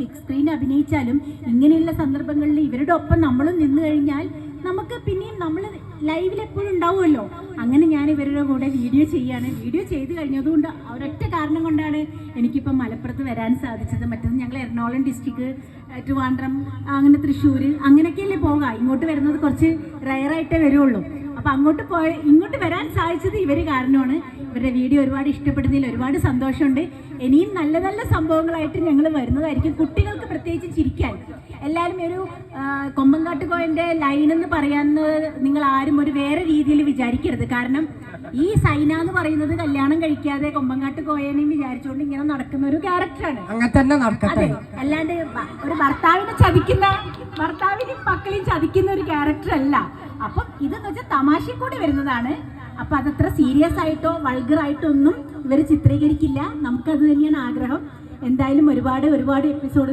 Big screen അഭിനയിച്ചാലും ഇങ്ങനെയുള്ള സന്ദർഭങ്ങളിൽ ഇവരുടെ ഒപ്പം നമ്മളും നിന്ന് കഴിഞ്ഞാൽ നമുക്ക് പിന്നെയും നമ്മൾ ലൈവിൽ എപ്പോഴും ഉണ്ടാവുമല്ലോ. അങ്ങനെ ഞാൻ ഇവരുടെ കൂടെ വീഡിയോ ചെയ്ത് കഴിഞ്ഞതുകൊണ്ട് ഒരൊറ്റ കാരണം കൊണ്ടാണ് എനിക്കിപ്പം മലപ്പുറത്ത് വരാൻ സാധിച്ചത്. മറ്റത് ഞങ്ങൾ എറണാകുളം ഡിസ്ട്രിക്ട്, ട്രിവാൻഡ്രം, അങ്ങനെ തൃശ്ശൂർ അങ്ങനെയൊക്കെയല്ലേ പോകാം. ഇങ്ങോട്ട് വരുന്നത് കുറച്ച് റയറായിട്ടേ വരുള്ളൂ. അപ്പം ഇങ്ങോട്ട് വരാൻ സാധിച്ചത് ഇവർ കാരണമാണ്. ഇവരുടെ വീഡിയോ ഒരുപാട് ഇഷ്ടപ്പെടുന്നതിൽ ഒരുപാട് സന്തോഷമുണ്ട്. ഇനിയും നല്ല നല്ല സംഭവങ്ങളായിട്ട് ഞങ്ങൾ വരുന്നതായിരിക്കും. കുട്ടികൾക്ക് പ്രത്യേകിച്ച് ചിരിക്കാൻ എല്ലാവരും ഒരു കൊമ്പങ്കാട്ട് കോയൻ്റെ ലൈൻ എന്ന് പറയാവുന്നത് നിങ്ങൾ ആരും ഒരു വേറെ രീതിയിൽ വിചാരിക്കരുത്. കാരണം ഈ സൈന എന്ന് പറയുന്നത് കല്യാണം കഴിക്കാതെ കൊമ്പങ്കാട്ട് കോയനെയും വിചാരിച്ചുകൊണ്ട് ഇങ്ങനെ നടക്കുന്ന ഒരു ക്യാരക്ടറാണ്. അതെ, അല്ലാണ്ട് ഒരു ഭർത്താവിനെയും മക്കളെയും ചതിക്കുന്ന ഒരു ക്യാരക്ടർ അല്ല. അപ്പം ഇതെന്ന് വെച്ചാൽ തമാശക്കൂടി വരുന്നതാണ്. അപ്പം അതത്ര സീരിയസ് ആയിട്ടോ വൾഗറായിട്ടോ ഒന്നും ഇവർ ചിത്രീകരിക്കില്ല. നമുക്കത് തന്നെയാണ് ആഗ്രഹം. എന്തായാലും ഒരുപാട് എപ്പിസോഡുകൾ